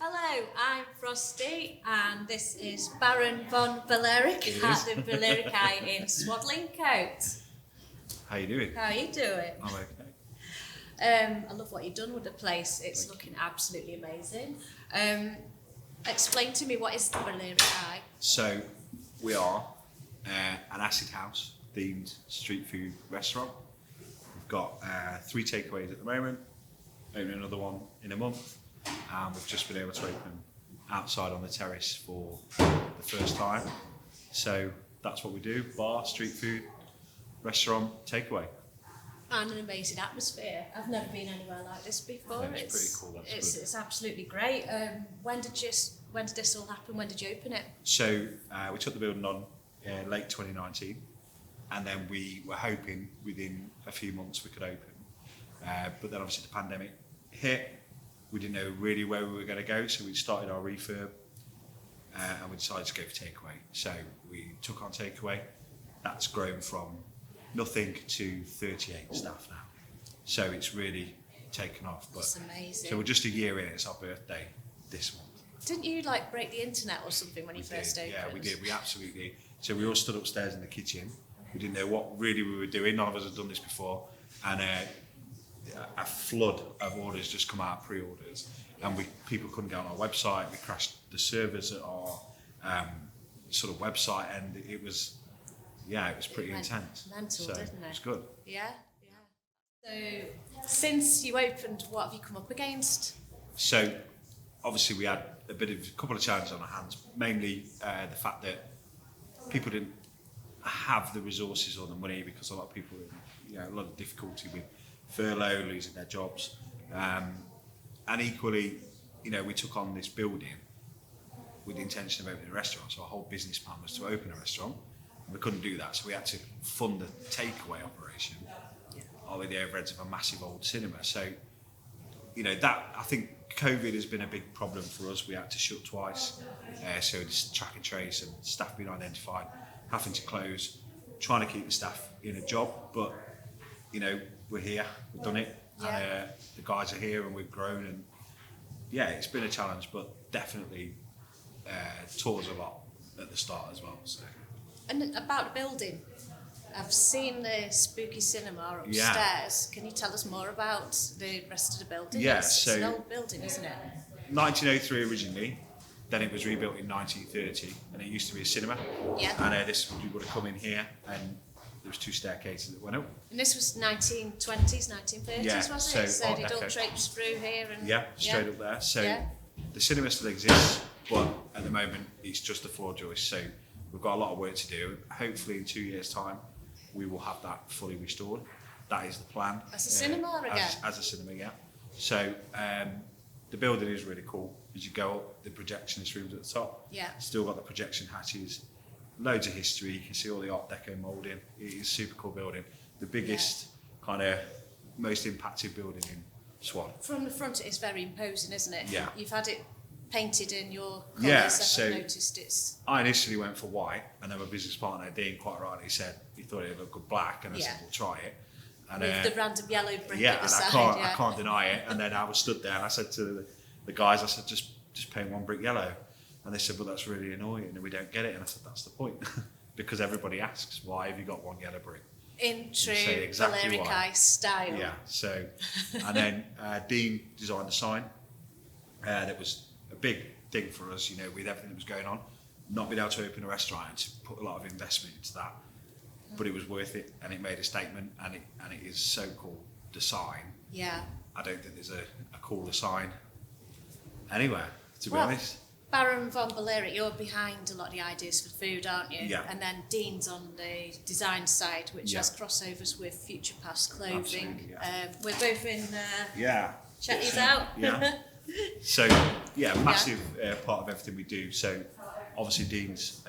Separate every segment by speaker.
Speaker 1: Hello, I'm Frosty, and this is Baron von Balaeric at the Balaeric Eye in Swadlincote.
Speaker 2: How you doing?
Speaker 1: How are you doing?
Speaker 2: I'm okay.
Speaker 1: I love what you've done with the place. It's looking absolutely amazing. Explain to me, what is the Balaeric Eye?
Speaker 2: So, we are an acid house themed street food restaurant. We've got 3 takeaways at the moment, opening another one in a month, and we've just been able to open outside on the terrace for the first time. So that's what we do: bar, street food, restaurant, takeaway.
Speaker 1: And an amazing atmosphere. I've never been anywhere like this before.
Speaker 2: Yeah, it's pretty cool.
Speaker 1: It's absolutely great. When did this all happen? When did you open it?
Speaker 2: So we took the building on late 2019, and then we were hoping within a few months we could open. But then obviously the pandemic hit. We didn't know really where we were going to go, so we started our refurb, and we decided to go for takeaway. So we took on takeaway. That's grown from nothing to 38 staff now. So it's really taken off. But
Speaker 1: That's amazing.
Speaker 2: so we're just a year in. It's our birthday this month.
Speaker 1: Didn't you break the internet or something when you first opened?
Speaker 2: Yeah, we did. We absolutely. So we all stood upstairs in the kitchen. We didn't know what really we were doing. None of us had done this before, and a flood of orders just come out, pre-orders, and people couldn't get on our website. We crashed the servers at our sort of website, and it was pretty intense.
Speaker 1: Mental,
Speaker 2: so
Speaker 1: didn't it?
Speaker 2: It was good.
Speaker 1: Yeah. So since you opened, what have you come up against?
Speaker 2: So obviously we had a couple of challenges on our hands, mainly the fact that people didn't have the resources or the money, because a lot of people had a lot of difficulty with furlough, losing their jobs, and equally, we took on this building with the intention of opening a restaurant. So our whole business plan was to open a restaurant, and we couldn't do that, so we had to fund the takeaway operation with the overheads of a massive old cinema. So, that, I think COVID has been a big problem for us. We had to shut twice, so this track and trace and staff being identified, having to close, trying to keep the staff in a job, but we're here, we've done it.
Speaker 1: Yeah.
Speaker 2: The guys are here and we've grown, and it's been a challenge, but definitely taught us a lot at the start as well. So.
Speaker 1: And about the building, I've seen the spooky cinema upstairs.
Speaker 2: Yeah.
Speaker 1: Can you tell us more about the rest of the building?
Speaker 2: Yeah,
Speaker 1: it's an old building, isn't it?
Speaker 2: 1903 originally, then it was rebuilt in 1930, and it used to be a cinema.
Speaker 1: Yeah.
Speaker 2: And you would have come in here, and there was 2 staircases that went up.
Speaker 1: And this was 1920s, 1930s,
Speaker 2: Yeah,
Speaker 1: was
Speaker 2: so
Speaker 1: it? So
Speaker 2: Art
Speaker 1: did all
Speaker 2: Deco.
Speaker 1: traipse through here and
Speaker 2: Straight up there. So
Speaker 1: Yeah.
Speaker 2: the cinema still exists, but at the moment it's just a floor joist. So we've got a lot of work to do. Hopefully in 2 years' time we will have that fully restored. That is the plan.
Speaker 1: As a cinema again?
Speaker 2: As a cinema, yeah. So the building is really cool. As you go up, the projectionist rooms at the top.
Speaker 1: Yeah.
Speaker 2: Still got the projection hatches. Loads of history. You can see all the Art Deco moulding. It is a super cool building. The biggest, kind of most impacted building in Swan.
Speaker 1: From the front it is very imposing, isn't it?
Speaker 2: Yeah.
Speaker 1: You've had it painted in your colours.
Speaker 2: Yeah,
Speaker 1: I've noticed it's...
Speaker 2: I initially went for white, and then my business partner Dean quite rightly said he thought it looked good black, and I said, "We'll try it." And
Speaker 1: with the random yellow brick
Speaker 2: yeah,
Speaker 1: at the
Speaker 2: and
Speaker 1: side.
Speaker 2: I can't deny it. And then I was stood there, and I said to the guys, I said, "Just paint one brick yellow," and they said, "Well, that's really annoying, and we don't get it." And I said, "That's the point, because everybody asks, why have you got one yellow brick?"
Speaker 1: In true
Speaker 2: exactly
Speaker 1: Balaeric
Speaker 2: why.
Speaker 1: Eye style.
Speaker 2: Yeah. So, and then Dean designed the sign. That was a big thing for us, with everything that was going on. Not being able to open a restaurant and to put a lot of investment into that, but it was worth it, and it made a statement, and it is so cool. The sign.
Speaker 1: Yeah.
Speaker 2: I don't think there's a cooler sign anywhere, to be honest.
Speaker 1: Baron von Balaeric, you're behind a lot of the ideas for food, aren't you?
Speaker 2: Yeah.
Speaker 1: And then Dean's on the design side, which
Speaker 2: Yeah.
Speaker 1: has crossovers with Future Past clothing.
Speaker 2: Absolutely, yeah.
Speaker 1: We're both in.
Speaker 2: Yeah.
Speaker 1: Check these out.
Speaker 2: Yeah. So, massive part of everything we do. So, obviously, Dean's,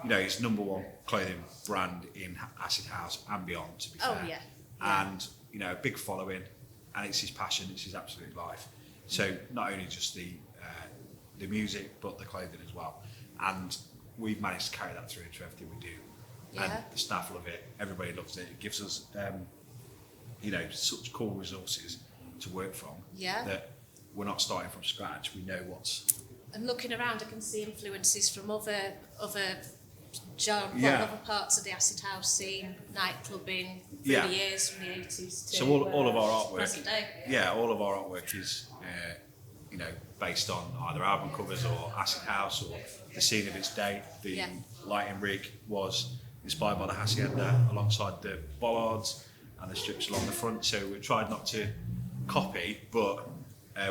Speaker 2: his #1 clothing brand in Acid House and beyond, to be fair.
Speaker 1: Oh, yeah.
Speaker 2: And, a big following, and it's his passion, it's his absolute life. So, not only just the music, but the clothing as well. And we've managed to carry that through into everything we do.
Speaker 1: Yeah.
Speaker 2: And the staff love it, everybody loves it. It gives us, such cool resources to work from.
Speaker 1: Yeah.
Speaker 2: That we're not starting from scratch. We know what's.
Speaker 1: And looking around, I can see influences from other
Speaker 2: Yeah.
Speaker 1: other parts of the acid house scene, nightclubbing through
Speaker 2: Yeah.
Speaker 1: the years from the 80s to
Speaker 2: So all of our artwork,
Speaker 1: present day.
Speaker 2: yeah, all of our artwork is, based on either album covers or acid house or the scene of its day. The
Speaker 1: Yeah.
Speaker 2: lighting rig was inspired by the hacienda alongside the bollards and the strips along the front. So we tried not to copy, but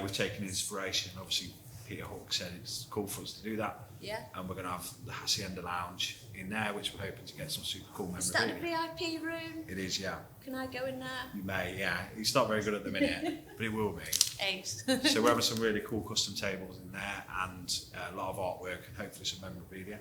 Speaker 2: we've taken inspiration. Obviously, Peter Hawke said it's cool for us to do that.
Speaker 1: Yeah.
Speaker 2: And we're going to have the hacienda lounge in there, which we're hoping to get some super cool
Speaker 1: Is that a
Speaker 2: memorabilia.
Speaker 1: VIP room?
Speaker 2: It is, yeah.
Speaker 1: Can I go in there?
Speaker 2: You may, yeah. It's not very good at the minute, but it will be.
Speaker 1: Ace.
Speaker 2: So we're having some really cool custom tables in there and a lot of artwork and hopefully some memorabilia,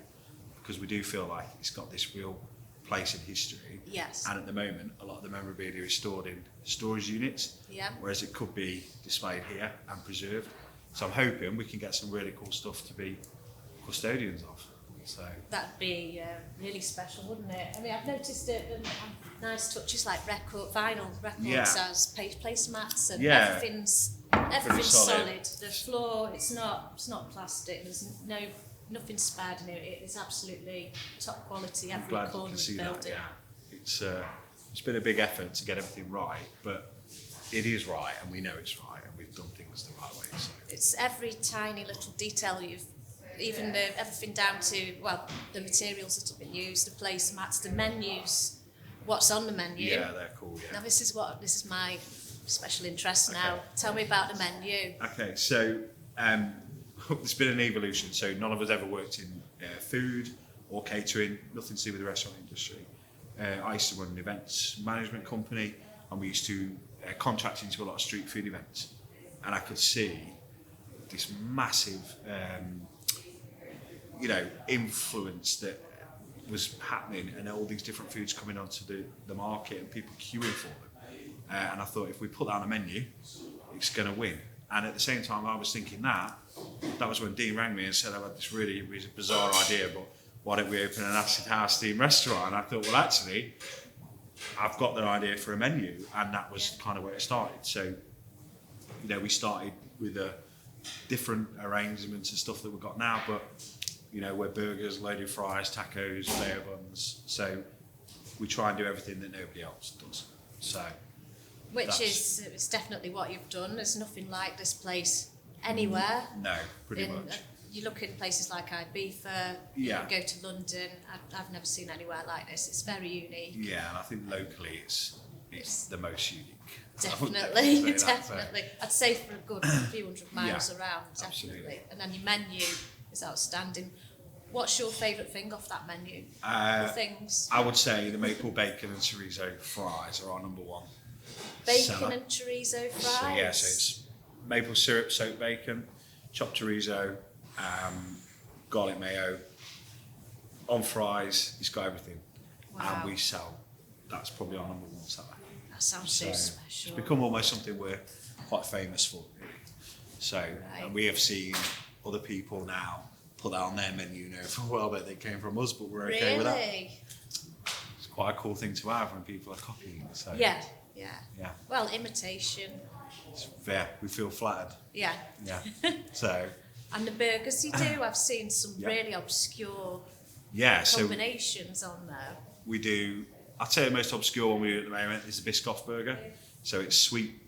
Speaker 2: because we do feel like it's got this real place in history.
Speaker 1: Yes.
Speaker 2: And at the moment, a lot of the memorabilia is stored in storage units,
Speaker 1: Yeah.
Speaker 2: whereas it could be displayed here and preserved. So I'm hoping we can get some really cool stuff to be custodians of. So
Speaker 1: That'd be really special, wouldn't it? I mean, I've noticed nice touches like vinyl records
Speaker 2: Yeah.
Speaker 1: as placemats, and
Speaker 2: Yeah.
Speaker 1: everything's
Speaker 2: solid.
Speaker 1: solid. The floor, it's not plastic. There's nothing spared in it. It's absolutely top quality.
Speaker 2: I'm
Speaker 1: Every
Speaker 2: glad you
Speaker 1: corner
Speaker 2: can
Speaker 1: of
Speaker 2: see
Speaker 1: the
Speaker 2: that.
Speaker 1: building.
Speaker 2: Yeah, it's been a big effort to get everything right, but it is right, and we know it's right, and we've done things the right way. So.
Speaker 1: It's every tiny little detail even everything down to the materials that have been used, the placemats, the menus, what's on the menu.
Speaker 2: Yeah, they're cool. Yeah.
Speaker 1: Now this is my special interest now. Tell me about the menu.
Speaker 2: Okay, so it's been an evolution. So none of us ever worked in food or catering, nothing to do with the restaurant industry. I used to run an events management company, and we used to contract into a lot of street food events. And I could see this massive, influence that was happening, and all these different foods coming onto the market and people queuing for them. And I thought, if we put that on a menu, it's going to win. And at the same time, I was thinking that was when Dean rang me and said, I've had this really bizarre idea, but why don't we open an acid house themed restaurant? And I thought, well, actually, I've got the idea for a menu, and that was kind of where it started. So, we started with different arrangements and stuff that we've got now, but we're burgers, loaded fries, tacos, layer buns. So we try and do everything that nobody else does. So
Speaker 1: It's definitely what you've done. There's nothing like this place anywhere.
Speaker 2: No, pretty much.
Speaker 1: You look in places like Ibiza, you go to London. I've never seen anywhere like this. It's very unique.
Speaker 2: Yeah, and I think locally it's the most unique.
Speaker 1: Definitely. I'd say for a good few hundred miles around, definitely.
Speaker 2: Absolutely.
Speaker 1: And then your menu is outstanding. What's your favourite thing off that menu? Things.
Speaker 2: I would say the maple bacon and chorizo fries are our number one.
Speaker 1: Bacon
Speaker 2: seller.
Speaker 1: and chorizo fries?
Speaker 2: So it's maple syrup soaked bacon, chopped chorizo, garlic mayo, on fries. It's got everything.
Speaker 1: Wow.
Speaker 2: And we sell. That's probably our number one seller.
Speaker 1: That sounds so special.
Speaker 2: It's become almost something we're quite famous for, really. So, and we have seen other people now put that on their menu, for a while, but they came from us, but we're okay with that. It's quite a cool thing to have when people are copying. So
Speaker 1: Yeah. Well, imitation.
Speaker 2: We feel flattered.
Speaker 1: Yeah.
Speaker 2: Yeah. So.
Speaker 1: And the burgers you do, I've seen some really obscure combinations on there.
Speaker 2: We do. I'd say the most obscure one we do at the moment is the Biscoff burger. So it's sweet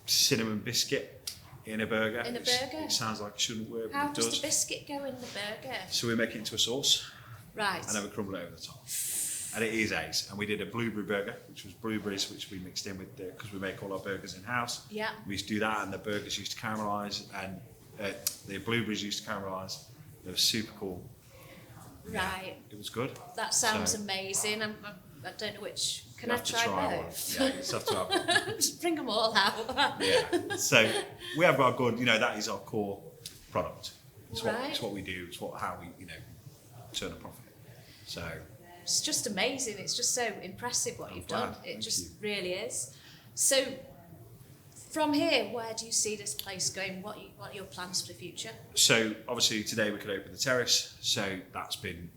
Speaker 2: cinnamon biscuit in a burger. It sounds like it shouldn't work, but
Speaker 1: How
Speaker 2: it
Speaker 1: does
Speaker 2: does.
Speaker 1: the biscuit go in the burger?
Speaker 2: So we make it into a sauce.
Speaker 1: Right.
Speaker 2: And then we crumble it over the top. And it is ace. And we did a blueberry burger, which was blueberries, which we mixed in with because we make all our burgers in-house.
Speaker 1: Yeah.
Speaker 2: We used to do that, and the burgers used to caramelize, and the blueberries used to caramelize. It was super cool.
Speaker 1: Right.
Speaker 2: It was good.
Speaker 1: That sounds amazing. I don't know which. Can I try both?
Speaker 2: One. Yeah, you just have to have one.
Speaker 1: Just bring them all out.
Speaker 2: Yeah. So we have our good, that is our core product. It's what we do. It's how we, turn a profit. So
Speaker 1: it's just amazing. It's just so impressive what you've done. It just really is. So from here, where do you see this place going? What are your plans for the future?
Speaker 2: So obviously today we could open the terrace. So that's been,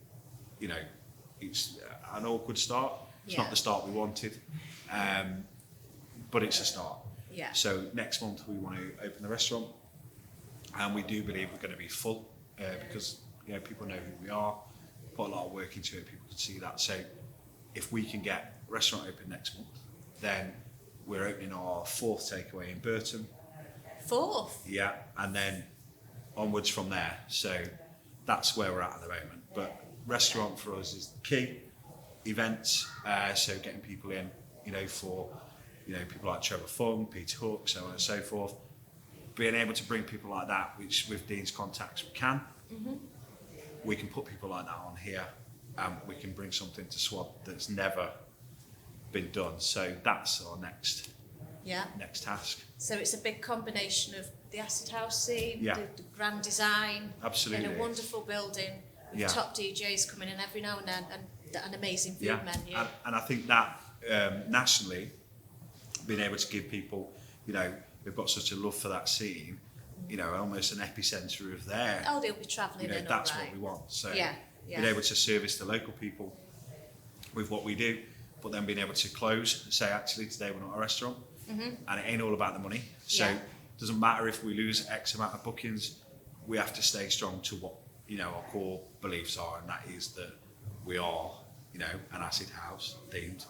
Speaker 2: it's an awkward start. It's not the start we wanted, but it's a start.
Speaker 1: Yeah.
Speaker 2: So next month we want to open the restaurant, and we do believe we're going to be full because people know who we are, put a lot of work into it, people can see that. So if we can get the restaurant open next month, then we're opening our 4th takeaway in Burton.
Speaker 1: 4th?
Speaker 2: Yeah, and then onwards from there. So that's where we're at the moment. But restaurant for us is key. Events, so getting people in, for people like Trevor Fung, Peter Hook, so on and so forth. Being able to bring people like that, which with Dean's contacts we can. Mm-hmm. We can put people like that on here, and we can bring something to Swad that's never been done. So that's our next task.
Speaker 1: So it's a big combination of the acid house scene,
Speaker 2: Yeah.
Speaker 1: the grand design,
Speaker 2: Absolutely.
Speaker 1: in a wonderful building with top DJs coming in every now and then, and an amazing food menu.
Speaker 2: And I think that nationally, being able to give people, we've got such a love for that scene, almost an epicentre of there.
Speaker 1: Oh, they'll be travelling in,
Speaker 2: that's
Speaker 1: all right.
Speaker 2: what we want. So
Speaker 1: being
Speaker 2: able to service the local people with what we do, but then being able to close and say, actually, today we're not a restaurant, and it ain't all about the money. So it doesn't matter if we lose X amount of bookings, we have to stay strong to what our core beliefs are, and that is that we are an acid house themed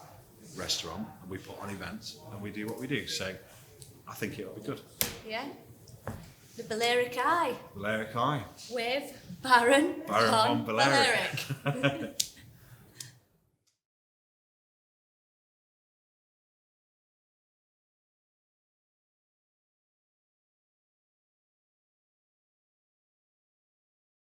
Speaker 2: restaurant, and we put on events and we do what we do. So I think it'll be good.
Speaker 1: Yeah. The Balaeric Eye.
Speaker 2: Balaeric Eye.
Speaker 1: With Baron
Speaker 2: von
Speaker 1: Balaeric.